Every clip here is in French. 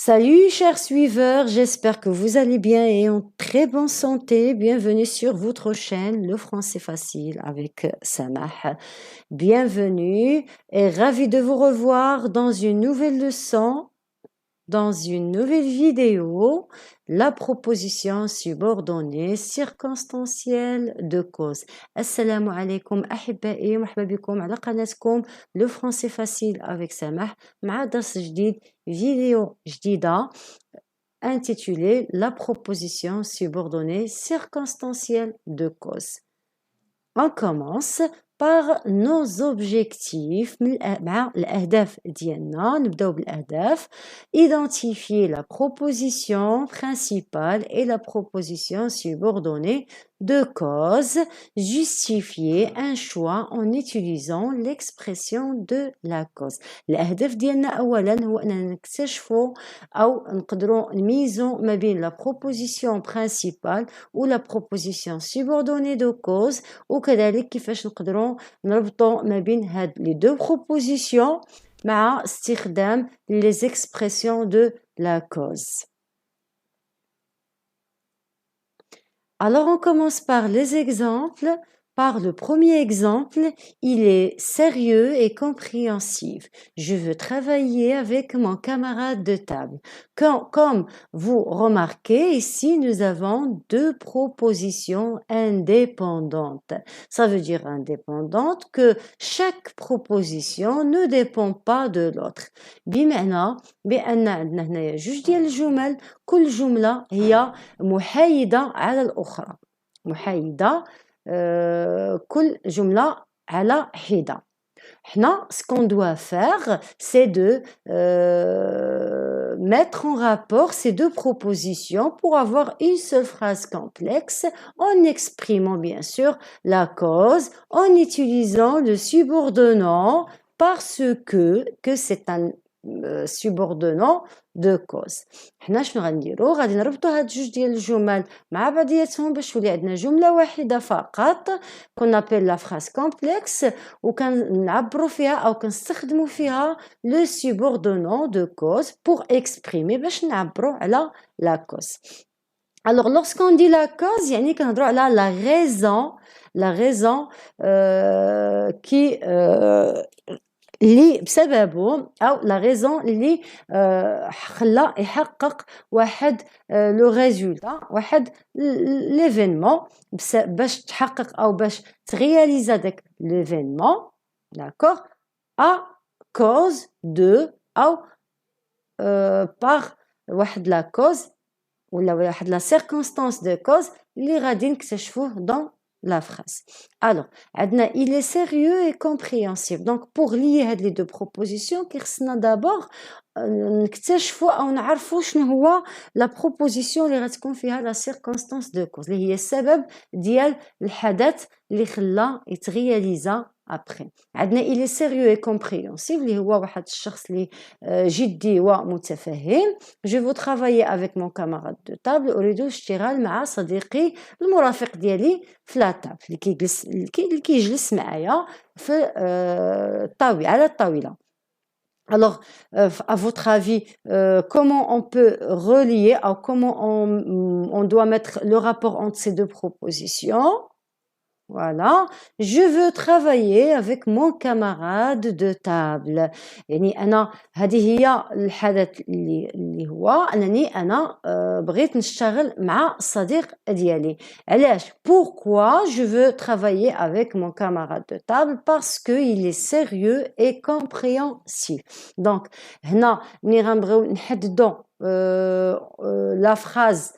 Salut chers suiveurs, j'espère que vous allez bien et en très bonne santé. Bienvenue sur votre chaîne Le Français Facile avec Samah. Bienvenue et ravi de vous revoir dans une nouvelle leçon, dans une nouvelle vidéo, la proposition subordonnée circonstancielle de cause. Assalamu alaikum أحبائي مرحبا بكم على قناتكم Le Français Facile avec Samah مع درس جديد فيديو جديدة intitulée La proposition subordonnée circonstancielle de cause. On commence par nos objectifs مع الأهداف ديالنا. نبداو بالأهداف. Identifier la proposition principale et la proposition subordonnée de cause. Justifier un choix en utilisant l'expression de la cause. الأهداف ديالنا أولا هو أننا نكتشفوا أو نقدروا نميزوا ما بين la proposition principale ou la proposition subordonnée de cause وكذلك كيفاش نقدروا نربطوا ما بين هاد les deux propositions مع استخدام les expressions de la cause. Alors on commence par les exemples. Par le premier exemple, il est sérieux et compréhensif. Je veux travailler avec mon camarade de table. Comme vous remarquez, ici, nous avons deux propositions indépendantes. Ça veut dire indépendantes que chaque proposition ne dépend pas de l'autre. بمعنى بأن عندنا هنايا جوج ديال الجمل، كل جملة هي محايدة على الأخرى. محايدة كل جملة على حدة. حنا ce qu'on doit faire c'est de mettre en rapport ces deux propositions pour avoir une seule phrase complexe en exprimant bien sûr la cause, en utilisant le subordonnant parce que c'est un subordonnant de cause. حنا شنو غنديرو؟ غادي نربطو هاد جوج ديال الجمل مع بعضياتهم باش تولي عندنا جملة واحدة فقط كون ابيل لا فراز كومبلكس وكنعبرو فيها او كنستخدمو فيها لو subordonnant de cause pour exprimer باش نعبرو على la cause. Alors lorsqu'on dit la cause يعني كنهضرو على la raison qui اللي بسببه أو لا ريزون اللي خلى يحقق واحد لو ريزولتا واحد ليفينمون باش تحقق أو باش ترياليزا داك ليفينمون داكوغ ا كوز دو أو باغ واحد لا كوز ولا واحد لا سيركونستانس دو كوز اللي غادي نكتشفوه دون la phrase. Alors, il est sérieux et compréhensif. Donc, pour lier les deux propositions, كيخصنا d'abord نكتشفوا أو نعرفوا شنو هو la proposition اللي غتكون فيها la circonstance de cause اللي هي السبب ديال الحدث اللي خلى يترياليزا après. عندنا il est sérieux et compréhensif اللي هو واحد الشخص اللي جدي ومتفهم. Je veux travailler avec mon camarade de table. أريد اشتغال مع صديقي المرافق ديالي في لا تابل اللي كيجلس معايا في الطاولة على الطاولة. Alors, à votre avis, comment on peut relier ou comment on doit mettre le rapport entre ces deux propositions? Voilà, je veux travailler avec mon camarade de table. يعني أنا هذه هي الحدث اللي هو أنني أنا بغيت نشتغل مع الصديق ديالي. علاش؟ Pourquoi je veux travailler avec mon camarade de table? Parce que il est sérieux et compréhensif. Donc هنا ملي غنبغيو نحددو la phrase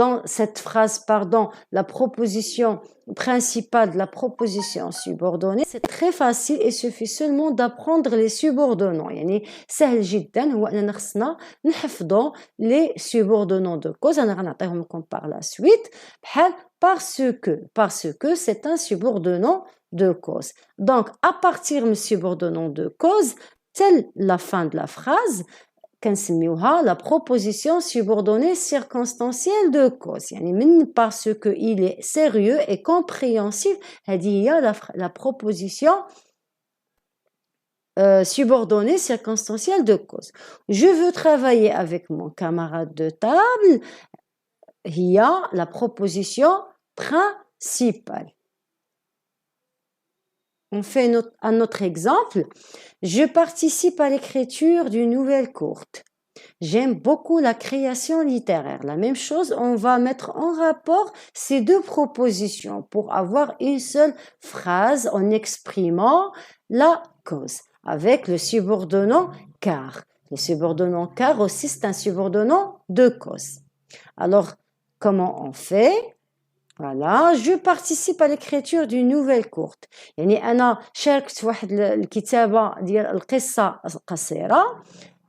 dans cette phrase, pardon, la proposition principale de la proposition subordonnée, c'est très facile et suffit seulement d'apprendre les subordonnants. يعني سهل جدا هو أننا خصنا نحفظوا les subordonnants de cause. أنا غنعطيهم لكم par la suite بحال parce que c'est un subordonnant de cause. Donc à partir du subordonnant de cause, telle la fin de la phrase, كنسميوها la proposition subordonnée circonstancielle de cause. يعني من parce que il est sérieux et compréhensif هذه هي la proposition subordonné circonstanciel de cause. Je veux travailler avec mon camarade de table. Il y a la proposition principale. On fait un autre exemple. Je participe à l'écriture d'une nouvelle courte. J'aime beaucoup la création littéraire. La même chose, on va mettre en rapport ces deux propositions pour avoir une seule phrase en exprimant la cause avec le subordonnant car. Le subordonnant car aussi, c'est un subordonnant de cause. Alors, comment on fait? Voilà, je participe à l'écriture d'une nouvelle courte. يعني أنا شاركت في واحد الكتابة ديال القصة قصيرة.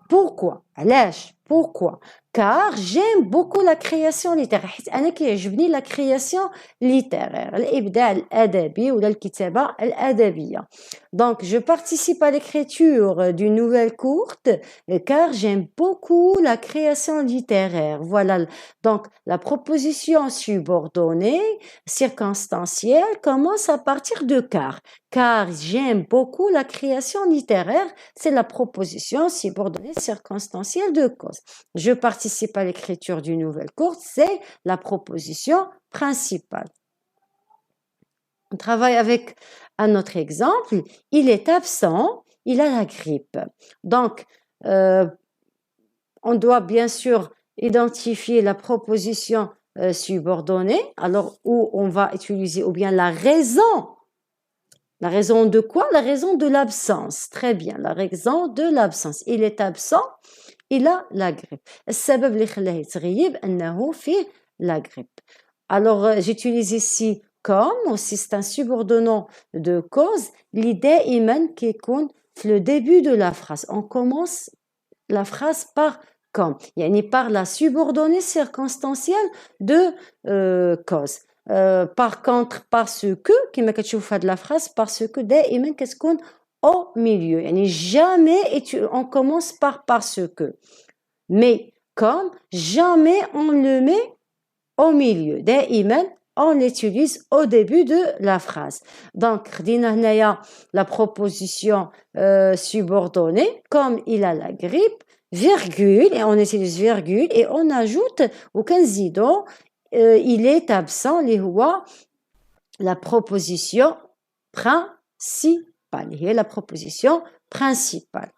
Pourquoi? علاش? Pourquoi? Car j'aime beaucoup la création littéraire. حيت أنا كيعجبني la création littéraire, الإبداع الأدبي ولا الكتابة الأدبية. Donc, je participe à l'écriture d'une nouvelle courte car j'aime beaucoup la création littéraire. Voilà. Donc, la proposition subordonnée, circonstancielle, commence à partir de car. Car j'aime beaucoup la création littéraire, c'est la proposition subordonnée circonstancielle de cause. Je participe à l'écriture d'une nouvelle courte, c'est la proposition principale. On travaille avec un autre exemple. Il est absent, il a la grippe. Donc, on doit bien sûr identifier la proposition subordonnée, alors où on va utiliser ou bien la raison. La raison de quoi? La raison de l'absence. Très bien, la raison de l'absence. Il est absent, il a la grippe. السبب اللي خلاه يتغيب أنه فيه la grippe. Alors, j'utilise ici comme aussi, c'est un subordonnant de cause. L'idée دائما كيكون في le début de la phrase. On commence la phrase par comme, يعني par la subordonnée circonstancielle de cause. Par contre, parce que, كما كتشوفوا هاد la phrase, parce que دائما كتكون au milieu. يعني jamais on commence par parce que. Mais comme, jamais on le met au milieu. دائما on l'utilise au début de la phrase. Donc, خدينا هنايا la proposition subordonnée, comme il a la grippe, virgule, et on utilise virgule, et on ajoute وكنزيدو il est absent اللي هو la proposition principale. هي la proposition principale.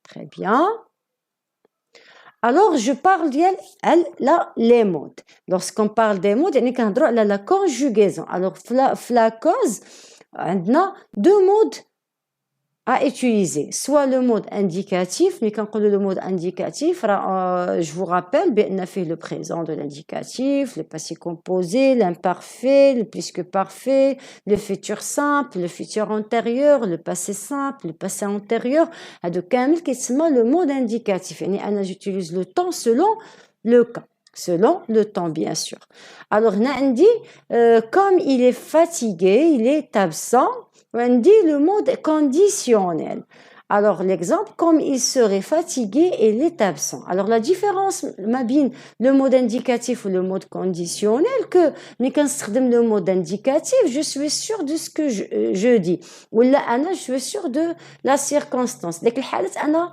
Très bien. Alors, je parle ديال les modes. Lorsqu'on parle des modes, يعني كنهضروا على la conjugaison. Alors, في la cause, عندنا deux modes à utiliser. Soit le mode indicatif, mais quand on dit le mode indicatif, je vous rappelle, بأن فيه le présent de l'indicatif, le passé composé, l'imparfait, le plus que parfait, le futur simple, le futur antérieur, le passé simple, le passé antérieur. هادو كامل كيتسمى le mode indicatif. يعني أنا j'utilise le temps selon le cas. Selon le temps, bien sûr. Alors, عندي comme il est fatigué, il est absent. On dit le mode conditionnel. Alors, l'exemple, comme il serait fatigué, il est absent. Alors, la différence, le mode indicatif ou le mode conditionnel, que, mais quand le mode indicatif, je suis sûr de ce que je dis. Ou là, je suis sûr de la circonstance. ديك الحالة أنا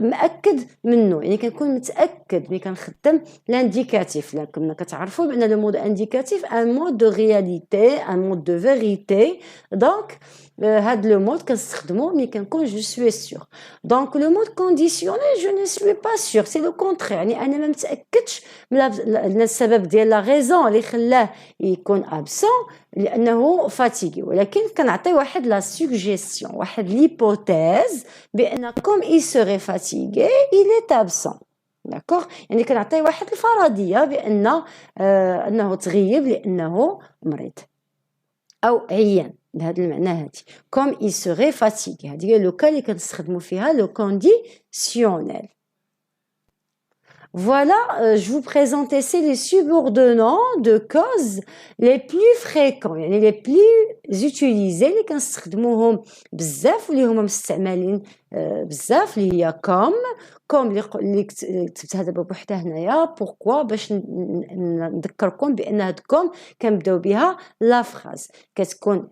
مأكد منه. يعني كنكون متأكد ملي كنخدم l'indicatif. Là, comme كتعرفوا بأن le mode indicatif, un mode de réalité, un mode de vérité. Donc, هاد le mode كنستخدمو ملي كنكون je suis sûr. Donc le mode conditionnel je ne suis pas sûr, c'est le contraire. يعني انا ما متاكدش من السبب ديال la raison اللي خلاه يكون absent لانه fatigué, ولكن كنعطي واحد la suggestion, واحد l'hypothèse بان comme il serait fatigué il est absent. D'accord. يعني كنعطي واحد الفرضيه بان انه تغيب لانه مريض او عيان بهذا المعنى هادي. comme il serait fatigué. هادي هي لو كان اللي كنستخدموا فيها لو conditionnel. Voilà, je vous présentais les subordonnants de cause les plus fréquents, يعني les plus utilisés اللي كنستخدموهم بزاف واللي هما مستعملين بزاف اللي هي كوم اللي كتبتها دابا بوحدها هنايا. بوركوا؟ باش نذكركم بان هاد كوم كنبداو بها لا فراز، كتكون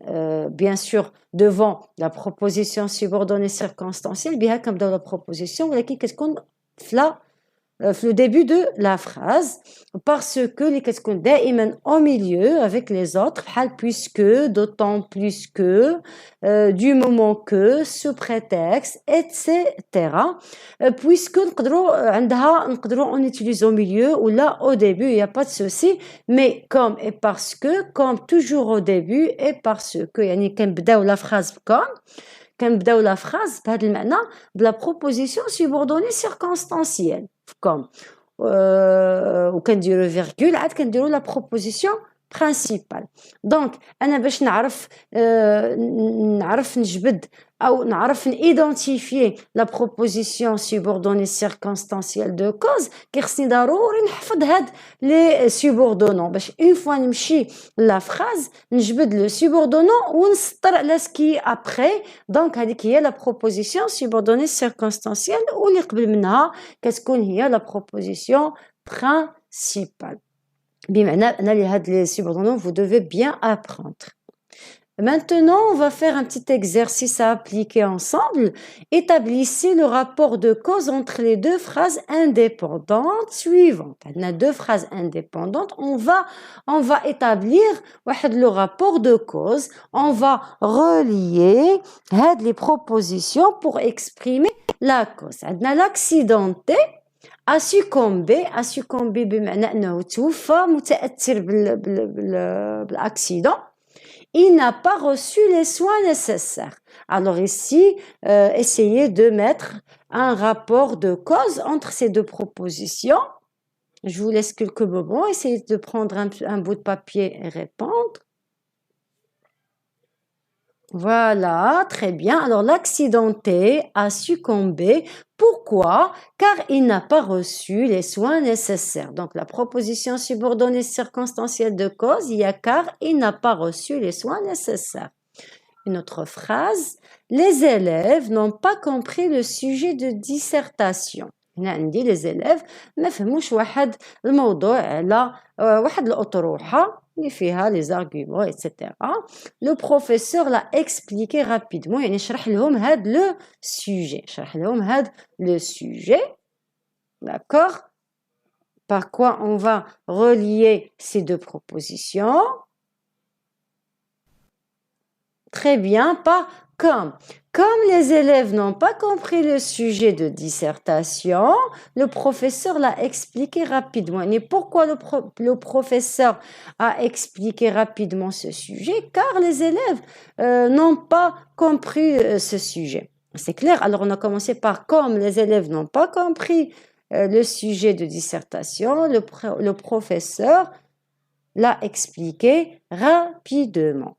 بيان سور devant la proposition subordonnée circonstancielle بها كنبداو لا بروبوزيسيون، ولكن كتكون في le début de la phrase parce que اللي كتكون دائما au milieu avec les autres بحال puisque, d'autant plus que, du moment que, sous prétexte, etc. puisque نقدروا on utilise au milieu ou là au début, il n'y a pas de souci, mais comme et parce que, comme toujours au début et parce que يعني كنبداو la phrase comme كنبداو لا فراز بهذا المعنى بلا بروبوزيسيون سوبوردوني سيركونستانسييل كوم وكنديرو فيرغول عاد كنديرو لا بروبوزيسيون برينسيبال. دونك انا باش نعرف نجبد او نعرف نيدونتيفيي لا بروبوزيسيون سوبوردوني سيركونستانسييل دو كوز كيخصني ضروري نحفظ هاد لي سوبوردونون باش اون فوا نمشي لا فراز نجبد لو سوبوردونون ونسطر على سكي ابري. دونك هذيك هي لا بروبوزيسيون سوبوردوني سيركونستانسييل واللي قبل منها كتكون هي لا بروبوزيسيون برينسيبال. بمعنى ان هاد لي سوبوردونون vous devez bien apprendre. Maintenant, on va faire un petit exercice à appliquer ensemble. Établissez le rapport de cause entre les deux phrases indépendantes suivantes. On a deux phrases indépendantes. On va établir le rapport de cause. On va relier les propositions pour exprimer la cause. On a l'accidenté a succombé بمعنى أنه توفى متأثر بالaccident. Il n'a pas reçu les soins nécessaires. Alors ici, essayez de mettre un rapport de cause entre ces deux propositions. Je vous laisse quelques moments. Essayez de prendre un bout de papier et répondre. Voilà, très bien. Alors l'accidenté a succombé. Pourquoi? Car il n'a pas reçu les soins nécessaires. Donc la proposition subordonnée circonstancielle de cause, il y a car il n'a pas reçu les soins nécessaires. Une autre phrase, les élèves n'ont pas compris le sujet de dissertation. هنا عندي les élèves ما فهموش واحد الموضوع على واحد الأطروحة اللي فيها les arguments etc. Le professeur l'a expliqué rapidement يعني شرح لهم هاد le sujet. D'accord? Par quoi on va relier ces deux propositions? Très bien, pas comme. Comme les élèves n'ont pas compris le sujet de dissertation, le professeur l'a expliqué rapidement. Et pourquoi le professeur a expliqué rapidement ce sujet? Car les élèves n'ont pas compris ce sujet. C'est clair? Alors on a commencé par comme les élèves n'ont pas compris le sujet de dissertation, le professeur l'a expliqué rapidement.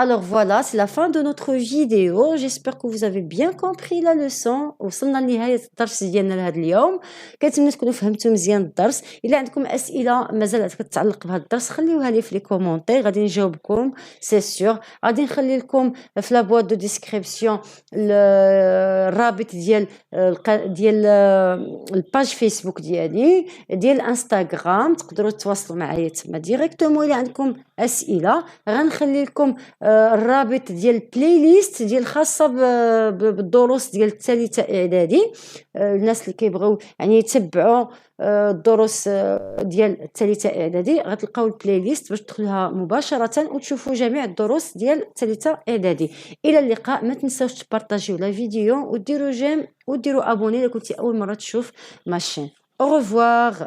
Alors voilà, c'est la fin de notre vidéo. J'espère que vous avez bien compris la leçon. وصلنا لنهاية الدرس ديالنا لهذا اليوم. كنتمنى تكونوا فهمتوا مزيان الدرس. إلا عندكم أسئلة مازال كتعلق بهذا الدرس خليوها لي في لي كومونتير غادي نجاوبكم سي سور. غادي نخلي لكم في لا بواط دو ديسكريبسيون الرابط ديال الباج فيسبوك ديالي ديال انستغرام تقدروا تتواصلوا معايا تما ديريكتومون. إلا عندكم أسئلة غنخلي لكم الرابط ديال البلاي ليست ديال خاصه بالدروس ديال الثالثه اعدادي. الناس اللي كيبغيو يعني يتبعوا الدروس ديال الثالثه اعدادي غتلقاو البلاي ليست باش تدخلوها مباشره وتشوفوا جميع الدروس ديال الثالثه اعدادي. الى اللقاء. ما تنساوش تبارطاجيو لا فيديو وديروا جيم وديروا ابوني اذا كنتي اول مره تشوف ماشين. au revoir.